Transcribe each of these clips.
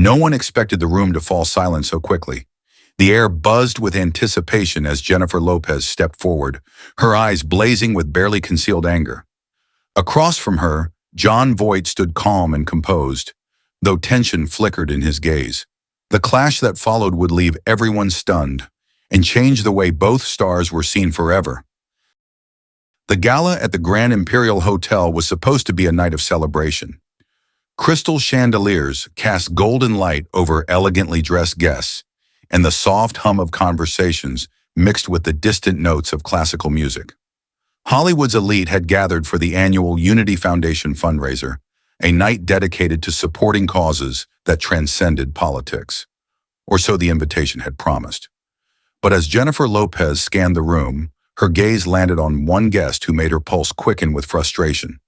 No one expected the room to fall silent so quickly. The air buzzed with anticipation as Jennifer Lopez stepped forward, her eyes blazing with barely concealed anger. Across from her, Jon Voight stood calm and composed, though tension flickered in his gaze. The clash that followed would leave everyone stunned and change the way both stars were seen forever. The gala at the Grand Imperial Hotel was supposed to be a night of celebration. Crystal chandeliers cast golden light over elegantly dressed guests, and the soft hum of conversations mixed with the distant notes of classical music. Hollywood's elite had gathered for the annual Unity Foundation fundraiser, a night dedicated to supporting causes that transcended politics. Or so the invitation had promised. But as Jennifer Lopez scanned the room, her gaze landed on one guest who made her pulse quicken with frustration.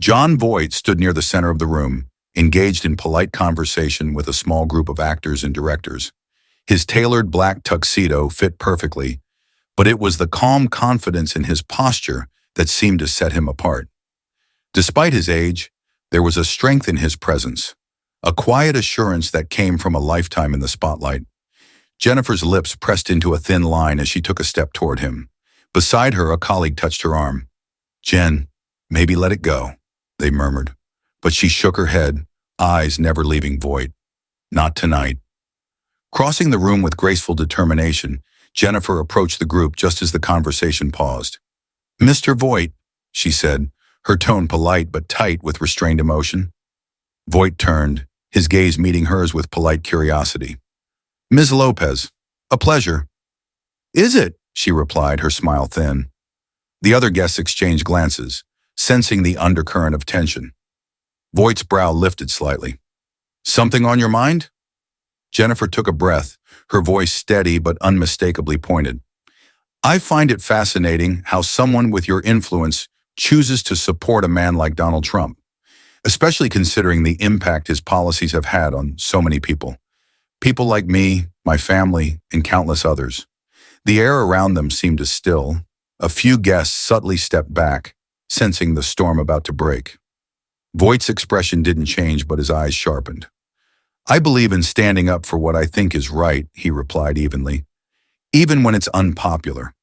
Jon Voight stood near the center of the room, engaged in polite conversation with a small group of actors and directors. His tailored black tuxedo fit perfectly, but it was the calm confidence in his posture that seemed to set him apart. Despite his age, there was a strength in his presence, a quiet assurance that came from a lifetime in the spotlight. Jennifer's lips pressed into a thin line as she took a step toward him. Beside her, a colleague touched her arm. "Jen, maybe let it go," they murmured. But she shook her head, eyes never leaving Voight. "Not tonight." Crossing the room with graceful determination, Jennifer approached the group just as the conversation paused. "Mr. Voight," she said, her tone polite but tight with restrained emotion. Voight turned, his gaze meeting hers with polite curiosity. "Ms. Lopez, a pleasure." "Is it?" she replied, her smile thin. The other guests exchanged glances, sensing the undercurrent of tension. Voight's brow lifted slightly. "Something on your mind?" Jennifer took a breath, her voice steady but unmistakably pointed. "I find it fascinating how someone with your influence chooses to support a man like Donald Trump, especially considering the impact his policies have had on so many people. People like me, my family, and countless others." The air around them seemed to still. A few guests subtly stepped back, sensing the storm about to break. Voight's expression didn't change, but his eyes sharpened. "I believe in standing up for what I think is right," he replied evenly, "even when it's unpopular."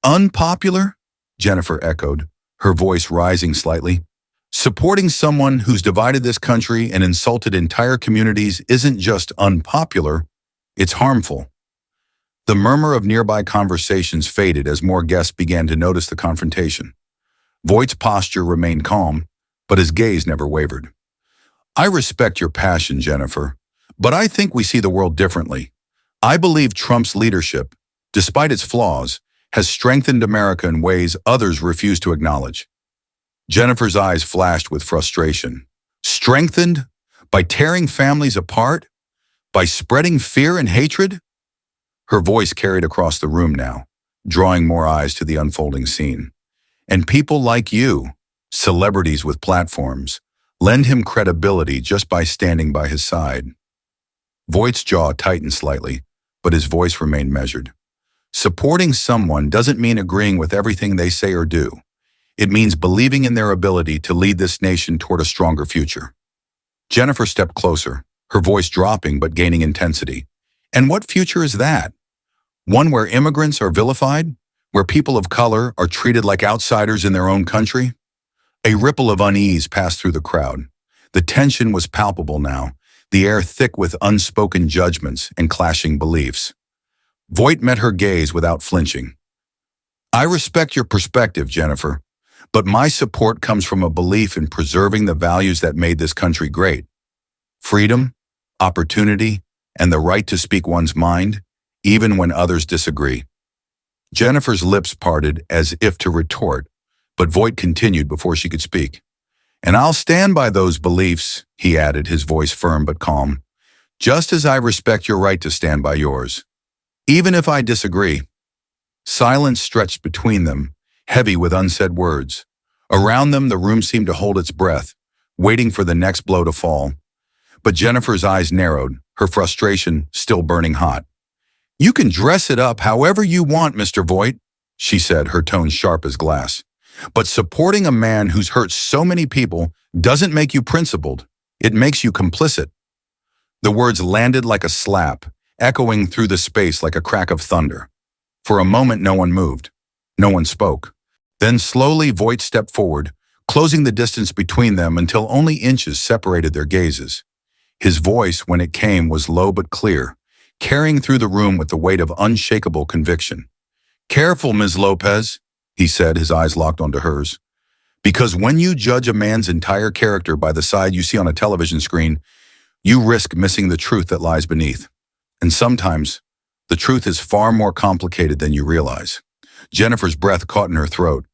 "Unpopular?" Jennifer echoed, her voice rising slightly. "Supporting someone who's divided this country and insulted entire communities isn't just unpopular, it's harmful." The murmur of nearby conversations faded as more guests began to notice the confrontation. Voight's posture remained calm, but his gaze never wavered. "I respect your passion, Jennifer, but I think we see the world differently. I believe Trump's leadership, despite its flaws, has strengthened America in ways others refuse to acknowledge." Jennifer's eyes flashed with frustration. "Strengthened? By tearing families apart? By spreading fear and hatred?" Her voice carried across the room now, drawing more eyes to the unfolding scene. "And people like you, celebrities with platforms, lend him credibility just by standing by his side." Voight's jaw tightened slightly, but his voice remained measured. "Supporting someone doesn't mean agreeing with everything they say or do. It means believing in their ability to lead this nation toward a stronger future." Jennifer stepped closer, her voice dropping but gaining intensity. "And what future is that? One where immigrants are vilified? Where people of color are treated like outsiders in their own country?" A ripple of unease passed through the crowd. The tension was palpable now, the air thick with unspoken judgments and clashing beliefs. Voight met her gaze without flinching. "I respect your perspective, Jennifer, but my support comes from a belief in preserving the values that made this country great. Freedom, opportunity, and the right to speak one's mind, even when others disagree." Jennifer's lips parted as if to retort, but Voight continued before she could speak. "And I'll stand by those beliefs," he added, his voice firm but calm, "just as I respect your right to stand by yours, even if I disagree." Silence stretched between them, heavy with unsaid words. Around them, the room seemed to hold its breath, waiting for the next blow to fall. But Jennifer's eyes narrowed, her frustration still burning hot. "You can dress it up however you want, Mr. Voight," she said, her tone sharp as glass. "But supporting a man who's hurt so many people doesn't make you principled. It makes you complicit." The words landed like a slap, echoing through the space like a crack of thunder. For a moment, no one moved. No one spoke. Then slowly, Voight stepped forward, closing the distance between them until only inches separated their gazes. His voice, when it came, was low but clear, carrying through the room with the weight of unshakable conviction. "Careful, Ms. Lopez," he said, his eyes locked onto hers. "Because when you judge a man's entire character by the side you see on a television screen, you risk missing the truth that lies beneath. And sometimes, the truth is far more complicated than you realize." Jennifer's breath caught in her throat.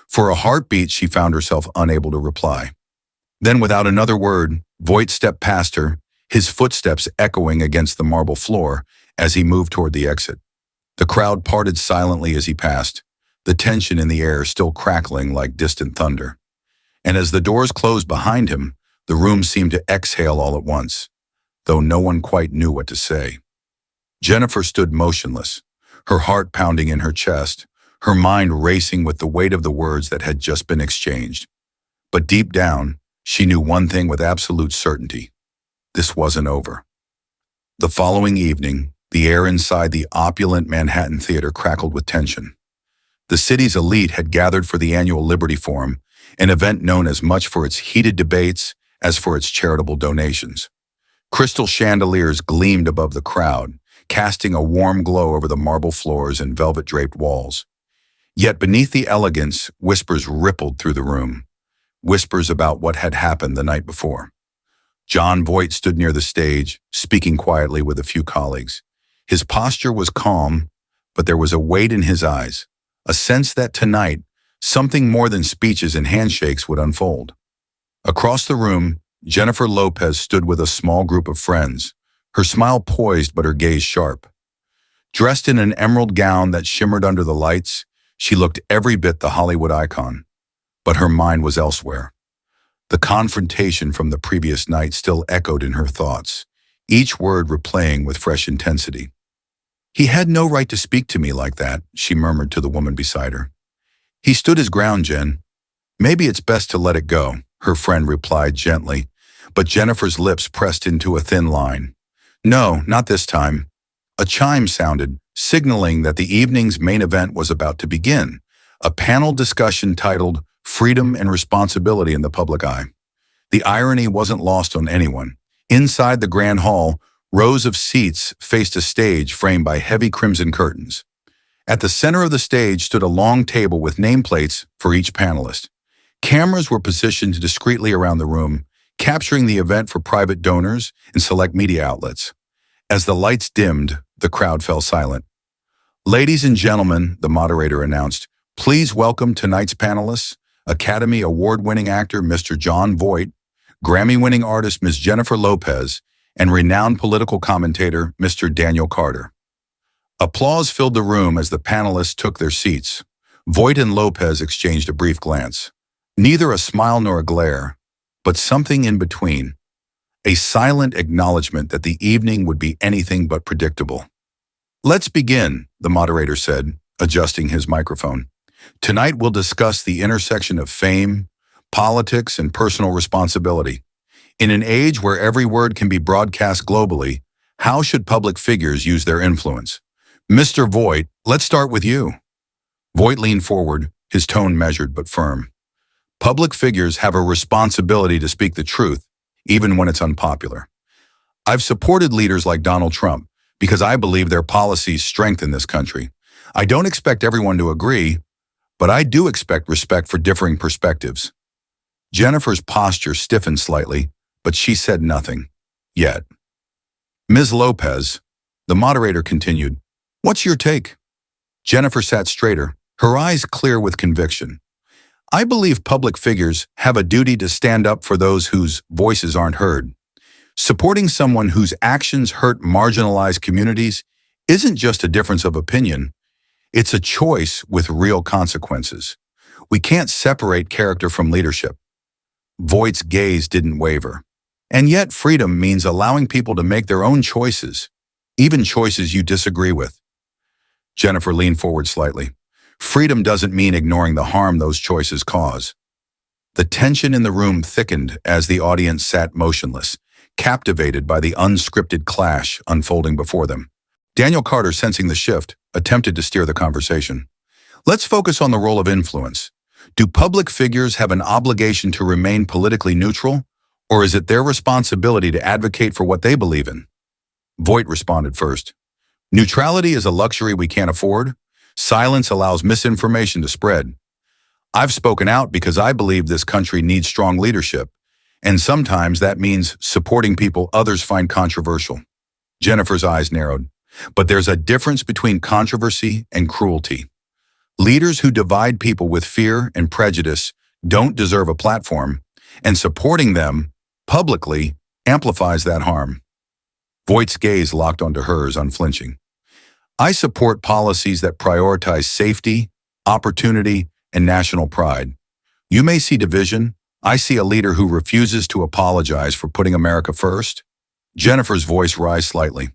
For a heartbeat, she found herself unable to reply. Then, without another word, Voight stepped past her, his footsteps echoing against the marble floor as he moved toward the exit. The crowd parted silently as he passed, the tension in the air still crackling like distant thunder. And as the doors closed behind him, the room seemed to exhale all at once, though no one quite knew what to say. Jennifer stood motionless, her heart pounding in her chest, her mind racing with the weight of the words that had just been exchanged. But deep down, she knew one thing with absolute certainty. This wasn't over. The following evening, the air inside the opulent Manhattan Theater crackled with tension. The city's elite had gathered for the annual Liberty Forum, an event known as much for its heated debates as for its charitable donations. Crystal chandeliers gleamed above the crowd, casting a warm glow over the marble floors and velvet-draped walls. Yet beneath the elegance, whispers rippled through the room, whispers about what had happened the night before. Jon Voight stood near the stage, speaking quietly with a few colleagues. His posture was calm, but there was a weight in his eyes, a sense that tonight, something more than speeches and handshakes would unfold. Across the room, Jennifer Lopez stood with a small group of friends, her smile poised but her gaze sharp. Dressed in an emerald gown that shimmered under the lights, she looked every bit the Hollywood icon, but her mind was elsewhere. The confrontation from the previous night still echoed in her thoughts, each word replaying with fresh intensity. "He had no right to speak to me like that," she murmured to the woman beside her. "He stood his ground, Jen. Maybe it's best to let it go," her friend replied gently, but Jennifer's lips pressed into a thin line. "No, not this time." A chime sounded, signaling that the evening's main event was about to begin, a panel discussion titled "Freedom and Responsibility in the Public Eye." The irony wasn't lost on anyone. Inside the grand hall, rows of seats faced a stage framed by heavy crimson curtains. At the center of the stage stood a long table with nameplates for each panelist. Cameras were positioned discreetly around the room, capturing the event for private donors and select media outlets. As the lights dimmed, the crowd fell silent. "Ladies and gentlemen," the moderator announced, "please welcome tonight's panelists, Academy Award-winning actor Mr. Jon Voight, Grammy-winning artist Ms. Jennifer Lopez, and renowned political commentator Mr. Daniel Carter." Applause filled the room as the panelists took their seats. Voight and Lopez exchanged a brief glance. Neither a smile nor a glare, but something in between. A silent acknowledgement that the evening would be anything but predictable. "Let's begin," the moderator said, adjusting his microphone. "Tonight we'll discuss the intersection of fame, politics, and personal responsibility. In an age where every word can be broadcast globally, how should public figures use their influence? Mr. Voight, let's start with you." Voight leaned forward, his tone measured but firm. "Public figures have a responsibility to speak the truth, even when it's unpopular. I've supported leaders like Donald Trump because I believe their policies strengthen this country. I don't expect everyone to agree, but I do expect respect for differing perspectives." Jennifer's posture stiffened slightly, but she said nothing. Yet. "Ms. Lopez," the moderator continued, "what's your take?" Jennifer sat straighter, her eyes clear with conviction. "I believe public figures have a duty to stand up for those whose voices aren't heard. Supporting someone whose actions hurt marginalized communities isn't just a difference of opinion. It's a choice with real consequences. We can't separate character from leadership." Voight's gaze didn't waver. "And yet freedom means allowing people to make their own choices, even choices you disagree with." Jennifer leaned forward slightly. "Freedom doesn't mean ignoring the harm those choices cause." The tension in the room thickened as the audience sat motionless, captivated by the unscripted clash unfolding before them. Daniel Carter, sensing the shift, attempted to steer the conversation. Let's focus on the role of influence. Do public figures have an obligation to remain politically neutral, or is it their responsibility to advocate for what they believe in? Voight responded first. Neutrality is a luxury we can't afford. Silence allows misinformation to spread. I've spoken out because I believe this country needs strong leadership, and sometimes that means supporting people others find controversial. Jennifer's eyes narrowed. But there's a difference between controversy and cruelty. Leaders who divide people with fear and prejudice don't deserve a platform, and supporting them publicly amplifies that harm. Voight's gaze locked onto hers, unflinching. I support policies that prioritize safety, opportunity, and national pride. You may see division. I see a leader who refuses to apologize for putting America first. Jennifer's voice rose slightly.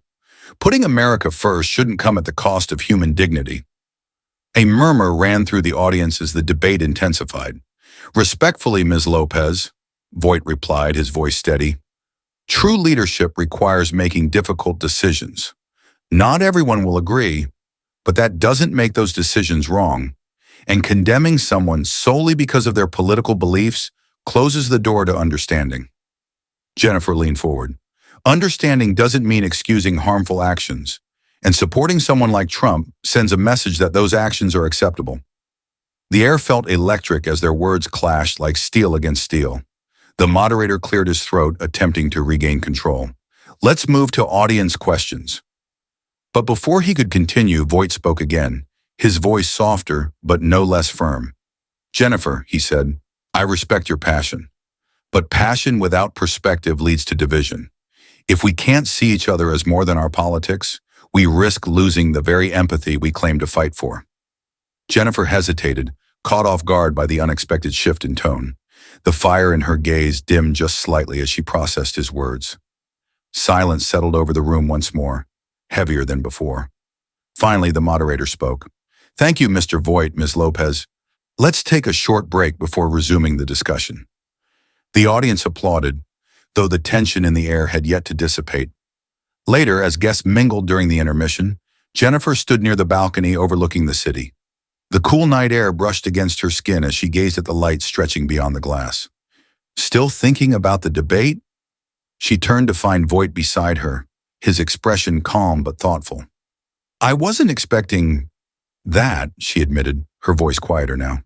Putting America first shouldn't come at the cost of human dignity. A murmur ran through the audience as the debate intensified. Respectfully, Ms. Lopez, Voight replied, his voice steady. True leadership requires making difficult decisions. Not everyone will agree, but that doesn't make those decisions wrong. And condemning someone solely because of their political beliefs closes the door to understanding. Jennifer leaned forward. Understanding doesn't mean excusing harmful actions, and supporting someone like Trump sends a message that those actions are acceptable. The air felt electric as their words clashed like steel against steel. The moderator cleared his throat, attempting to regain control. Let's move to audience questions. But before he could continue, Voight spoke again, his voice softer but no less firm. Jennifer, he said, I respect your passion. But passion without perspective leads to division. If we can't see each other as more than our politics, we risk losing the very empathy we claim to fight for. Jennifer hesitated, caught off guard by the unexpected shift in tone. The fire in her gaze dimmed just slightly as she processed his words. Silence settled over the room once more, heavier than before. Finally, the moderator spoke. Thank you, Mr. Voight, Ms. Lopez. Let's take a short break before resuming the discussion. The audience applauded, though the tension in the air had yet to dissipate. Later, as guests mingled during the intermission, Jennifer stood near the balcony overlooking the city. The cool night air brushed against her skin as she gazed at the light stretching beyond the glass. Still thinking about the debate? She turned to find Voight beside her, his expression calm but thoughtful. I wasn't expecting that, she admitted, her voice quieter now.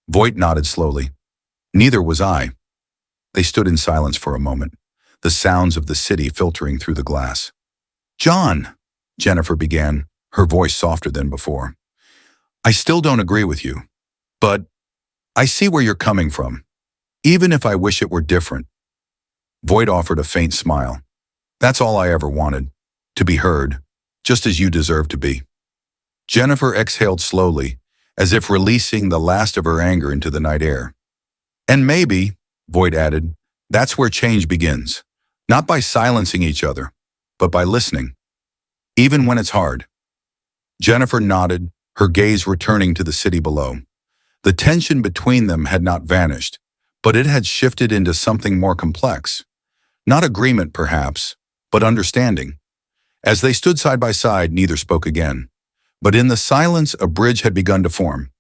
Voight nodded slowly. Neither was I. They stood in silence for a moment, the sounds of the city filtering through the glass. Jon, Jennifer began, her voice softer than before. I still don't agree with you, but I see where you're coming from, even if I wish it were different. Voight offered a faint smile. That's all I ever wanted, to be heard, just as you deserve to be. Jennifer exhaled slowly, as if releasing the last of her anger into the night air. And maybe, Voight added, that's where change begins, not by silencing each other, but by listening, even when it's hard. Jennifer nodded, her gaze returning to the city below. The tension between them had not vanished, but it had shifted into something more complex. Not agreement, perhaps, but understanding. As they stood side by side, neither spoke again. But in the silence, a bridge had begun to form.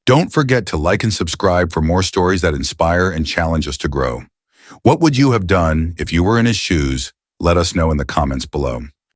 Don't forget to like and subscribe for more stories that inspire and challenge us to grow. What would you have done if you were in his shoes? Let us know in the comments below.